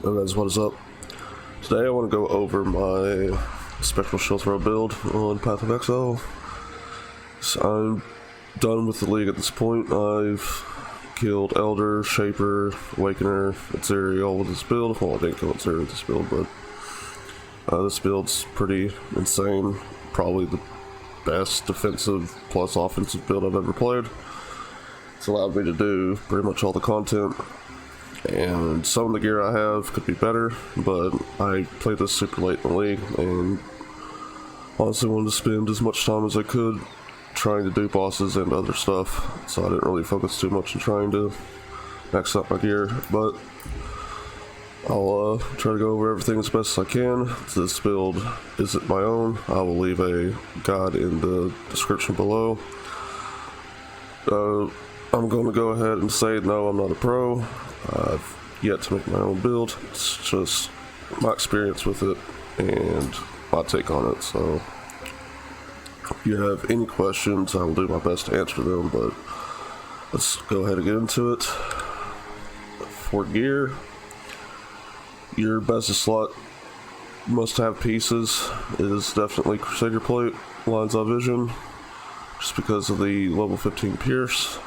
Hey guys, what is up? Today I want to go over my Spectral Shield Throw build on Path of Exile. So I'm done with the league at this point. I've killed Elder, Shaper, Awakener, and Zeri all with this build. Well, I didn't kill Zeri with this build, but this build's pretty insane. Probably the best defensive plus offensive build I've ever played. It's allowed me to do pretty much all the content. And some of the gear I have could be better, but I played this super late in the league and honestly wanted to spend as much time as I could trying to do bosses and other stuff, so I didn't really focus too much on trying to max out my gear. But I'll try to go over everything as best as I can. This build isn't my own. I will leave a guide in the description below. I'm going to go ahead and say no, I'm not a pro. I've yet to make my own build. It's just my experience with it and my take on it. So if you have any questions, I will do my best to answer them, but let's go ahead and get into it. For gear, your best slot must-have pieces is definitely Crusader Plate, Lion's Eye Vision, just because of the level 15 Pierce.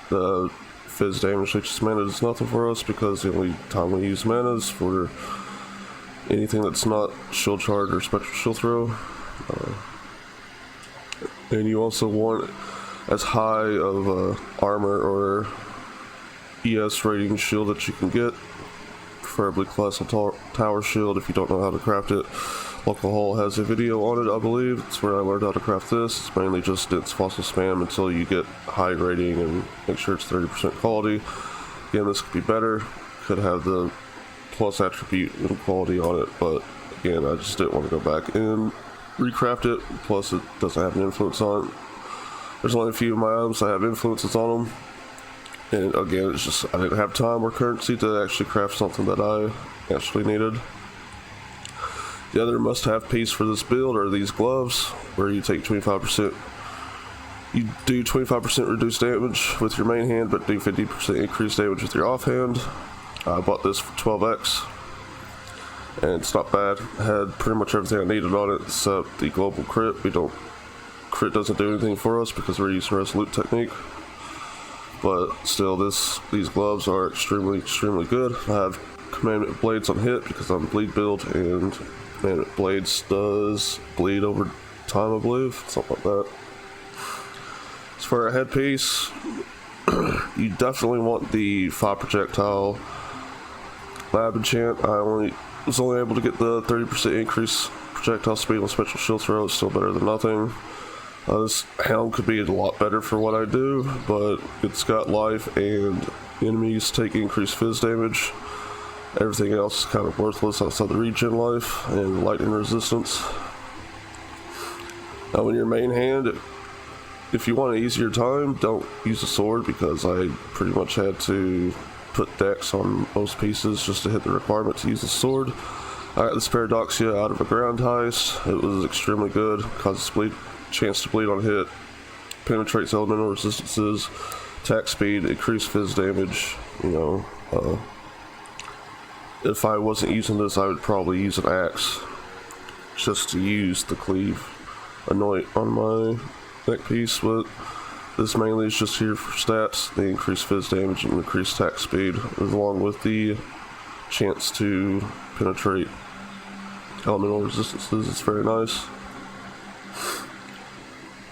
The Fizz damage leeches mana is nothing for us because the only time we use mana is for anything that's not Shield Charge or Spectral Shield Throw. And you also want as high of armor or ES rating shield that you can get, preferably Colossal Tower Shield if you don't know how to craft it. Local Hall has a video on it, I believe. It's where I learned how to craft this. It's mainly just dense fossil spam until you get high rating and make sure it's 30% quality. Again, this could be better. Could have the plus attribute and quality on it, but again, I just didn't want to go back and recraft it. Plus, it doesn't have an influence on it. There's only a few of my items that have influences on them. And again, it's just I didn't have time or currency to actually craft something that I actually needed. The other must-have piece for this build are these gloves, where you take 25%. You do 25% reduced damage with your main hand, but do 50% increased damage with your offhand. I bought this for 12x, and it's not bad. It had pretty much everything I needed on it except the global crit. Crit doesn't do anything for us because we're using Resolute technique. But still, these gloves are extremely good. I have Commandment Blades on hit because I'm bleed build, and Commandment Blades does bleed over time, I believe, something like that. As for a headpiece, you definitely want the 5 projectile lab enchant. I was only able to get the 30% increase projectile speed on Spectral Shield Throw. It's still better than nothing. This helm could be a lot better for what I do, but it's got life and enemies take increased fizz damage. Everything else is kind of worthless outside the regen life and lightning resistance. Now in your main hand, if you want an easier time, don't use a sword because I pretty much had to put dex on most pieces just to hit the requirement to use a sword. I got this Paradoxia out of a ground heist. It was extremely good, causes chance to bleed on hit, penetrates elemental resistances, attack speed, increased fizz damage. You know, if I wasn't using this, I would probably use an axe just to use the cleave anoint on my neck piece, but this mainly is just here for stats. The increased fizz damage and increased attack speed, along with the chance to penetrate elemental resistances. It's very nice.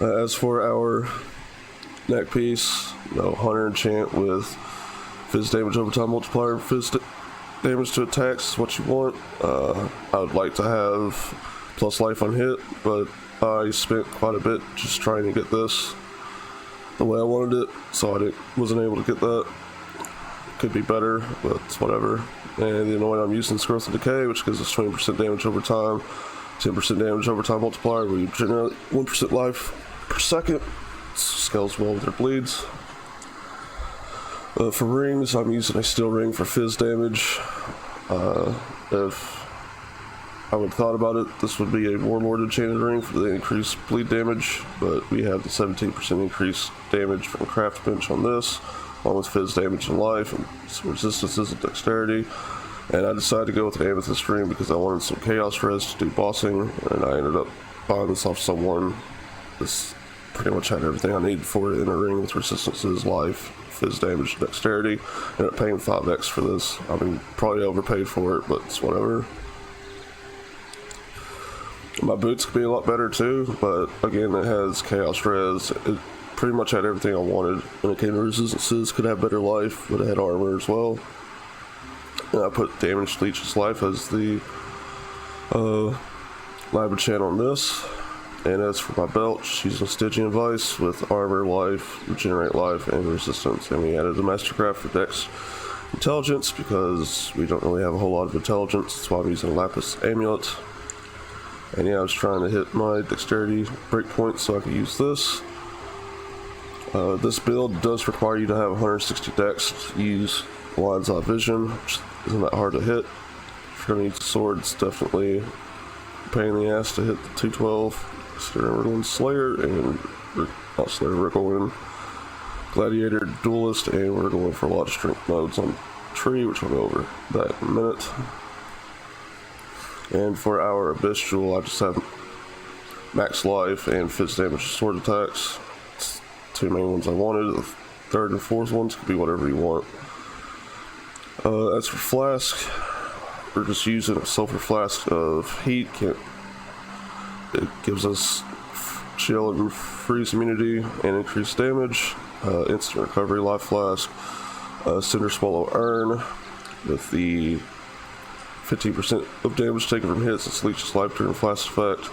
As for our neck piece, Hunter enchant with fizz damage over time multiplier, fizz damage to attacks is what you want. I would like to have plus life on hit, but I spent quite a bit just trying to get this the way I wanted it, so I wasn't able to get that. Could be better, but it's whatever. And the anoint I'm using is Growth and Decay, which gives us 20% damage over time, 10% damage over time multiplier. We generate 1% life per second. Scales well with their bleeds. For rings, I'm using a steel ring for fizz damage. If I would have thought about it, this would be a Warlord enchanted ring for the increased bleed damage, but we have the 17% increased damage from Craft Bench on this. along with fizz damage and life, and some resistances and dexterity. And I decided to go with an Amethyst Ring because I wanted some Chaos Res to do bossing, and I ended up buying this off someone. This pretty much had everything I needed for it in a ring with resistances, life, fizz damage, and dexterity. Ended up paying 5x for this. I mean, probably overpaid for it, but it's whatever. My boots could be a lot better too, but again, it has Chaos Res. It pretty much had everything I wanted. When it came to resistances, could have better life, but it had armor as well. And I put damage to each's life as the lab enchant on this. And as for my belt, she's using Stygian Vice with armor, life, regenerate life, and resistance. And we added the Mastercraft for Dex Intelligence because we don't really have a whole lot of intelligence. That's why I'm using Lapis Amulet. And yeah, I was trying to hit my dexterity breakpoint so I could use this. This build does require you to have 160 dex to use Lion's Eye Vision, which isn't that hard to hit. If you're going to use sword, it's definitely a pain in the ass to hit the 212. Considering we're going Slayer, and not Slayer, we're going Gladiator, Duelist, and we're going for a lot of strength modes on Tree, which I'll go over that in a minute. And for our Abyss Jewel, I just have max life and fizz damage sword attacks. It's two main ones I wanted. The third and fourth ones could be whatever you want. As for Flask, we're just using a Sulfur Flask of heat. It gives us chill and freeze immunity and increased damage. Instant recovery life flask. Cinder Swallow Urn with the 15% of damage taken from hits. It's leeches life during flask effect.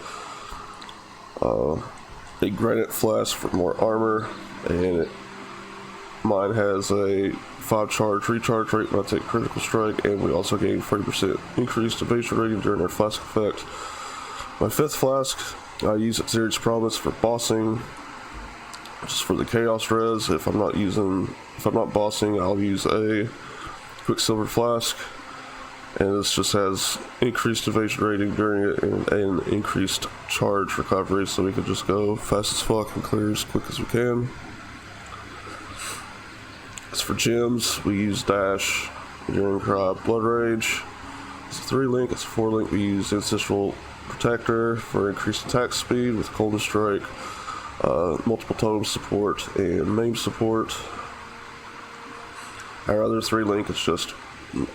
A Granite Flask for more armor, and mine has a 5 charge recharge rate when I take critical strike, and we also gain 40% increased evasion rating during our flask effect. My 5th flask, I use at Zeri's Promise for bossing, just for the Chaos Res. If I'm not bossing, I'll use a Quicksilver Flask. And this just has increased evasion rating during it and increased charge recovery, so we can just go fast as fuck and clear as quick as we can. As for gems, we use Dash, Enduring Cry, Blood Rage. It's a 3-link, it's a 4-link. We use Ancestral Protector for increased attack speed with Coldest Strike, multiple totem support, and maim support. Our other 3-link is just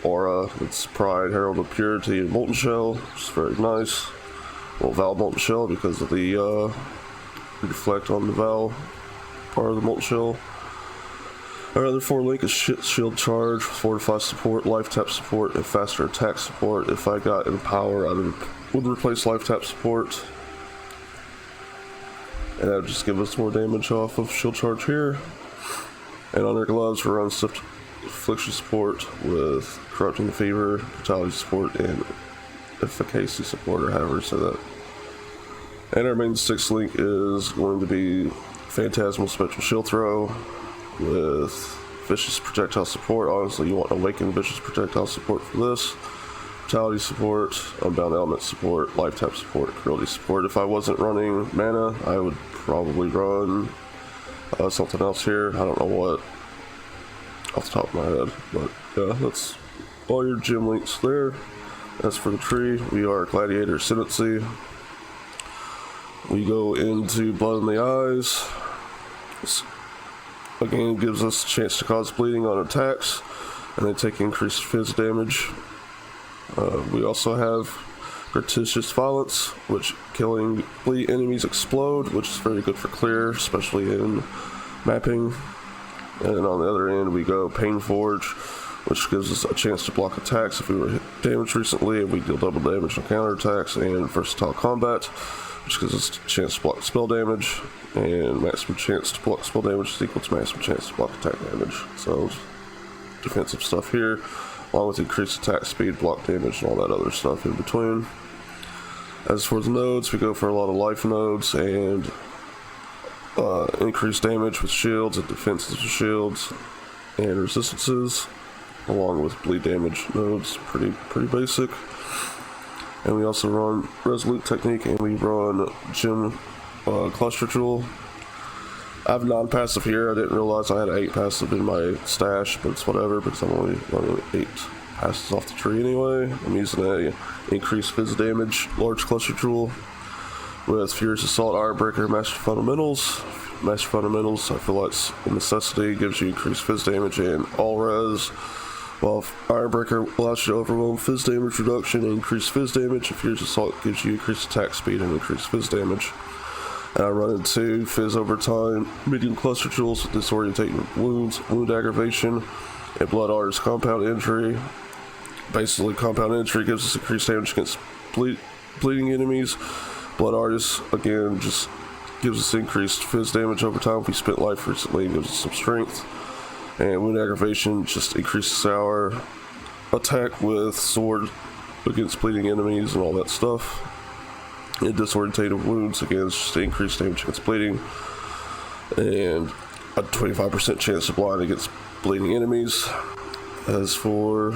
Aura. It's Pride, Herald of Purity, and Molten Shell, which is very nice. Well, Val Molten Shell because of the reflect on the Val part of the Molten Shell. Our other 4-link is Shield Charge, Fortify support, Life Tap support, and faster attack support. If I got Empower, I would replace Life Tap support. And that would just give us more damage off of Shield Charge here. And on our gloves, we're on Affliction support with Corrupting Fever, Vitality support, and Efficacy support, or however you say that. And our main 6th-link is going to be Phantasmal Spectral Shield Throw with Vicious Projectile support. Honestly, you want Awakened Vicious Projectile support for this. Vitality support, Unbound Element support, Life Tap support, Cruelty support. If I wasn't running mana, I would probably run something else here. I don't know what off the top of my head, but yeah, that's all your gym links there. As for the tree, we are Gladiator Ascendancy. We go into Blood in the Eyes. This again gives us a chance to cause bleeding on attacks, and they take increased fizz damage. We also have Gratuitous Violence, which killing bleed enemies explode, which is very good for clear, especially in mapping. And on the other end, we go Pain Forge, which gives us a chance to block attacks if we were hit damaged recently, and we deal double damage on counterattacks. And Versatile Combat, which gives us a chance to block spell damage, and maximum chance to block spell damage is equal to maximum chance to block attack damage. So defensive stuff here, along with increased attack speed, block damage, and all that other stuff in between. As for the nodes, we go for a lot of life nodes and increased damage with shields and defenses with shields and resistances, along with bleed damage nodes. Pretty basic. And we also run Resolute Technique, and we run Gem Cluster Jewel. I have non-passive here. I didn't realize I had 8 passive in my stash, but it's whatever because I'm only running 8 passes off the tree anyway. I'm using a increased fizz damage large cluster jewel with Furious Assault, Ironbreaker, Master Fundamentals. Master Fundamentals, I feel like it's a necessity, gives you increased fizz damage and all res, while Ironbreaker allows you to overwhelm fizz damage reduction and increased fizz damage, and Furious Assault gives you increased attack speed and increased fizz damage. And I run into Fizz Overtime, medium cluster jewels with disorientating wounds, wound aggravation, and Blood Artist compound injury. Basically, compound injury gives us increased damage against bleeding enemies. Blood Artist, again, just gives us increased fizz damage over time. If we spent life recently, gives us some strength. And wound aggravation just increases our attack with sword against bleeding enemies and all that stuff. And disorientated wounds, again, it's just increased damage against bleeding. And a 25% chance to blind against bleeding enemies. As for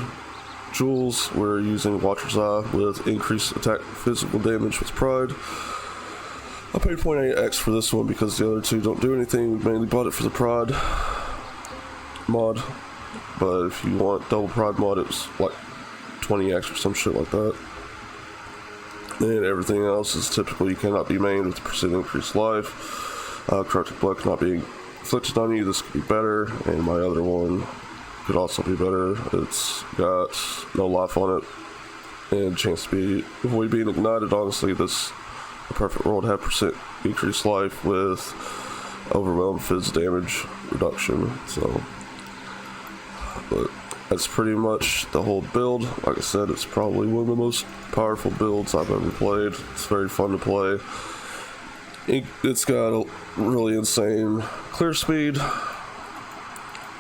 jewels, we're using Watcher's Eye with increased attack physical damage with Pride. I paid 0.8x for this one because the other two don't do anything. We mainly bought it for the Pride mod, but if you want double Pride mod, it was like 20x or some shit like that. And everything else is typically cannot be mained with percent increased life. Corrupted blood cannot be inflicted on you. This could be better, and my other one could also be better. It's got no life on it and chance to avoid being ignited. Honestly, this a perfect roll to have percent increased life with overwhelm fizz damage reduction. So, but that's pretty much the whole build. Like I said, it's probably one of the most powerful builds I've ever played. It's very fun to play. It's got a really insane clear speed,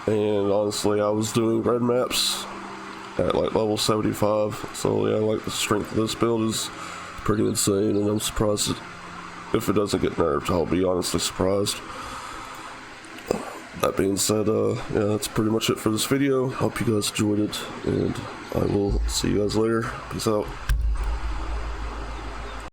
and honestly, I was doing red maps at like level 75, so yeah, like the strength of this build is pretty insane, and I'm surprised if it doesn't get nerfed. I'll be honestly surprised. That being said, yeah, that's pretty much it for this video. Hope you guys enjoyed it, and I will see you guys later. Peace out.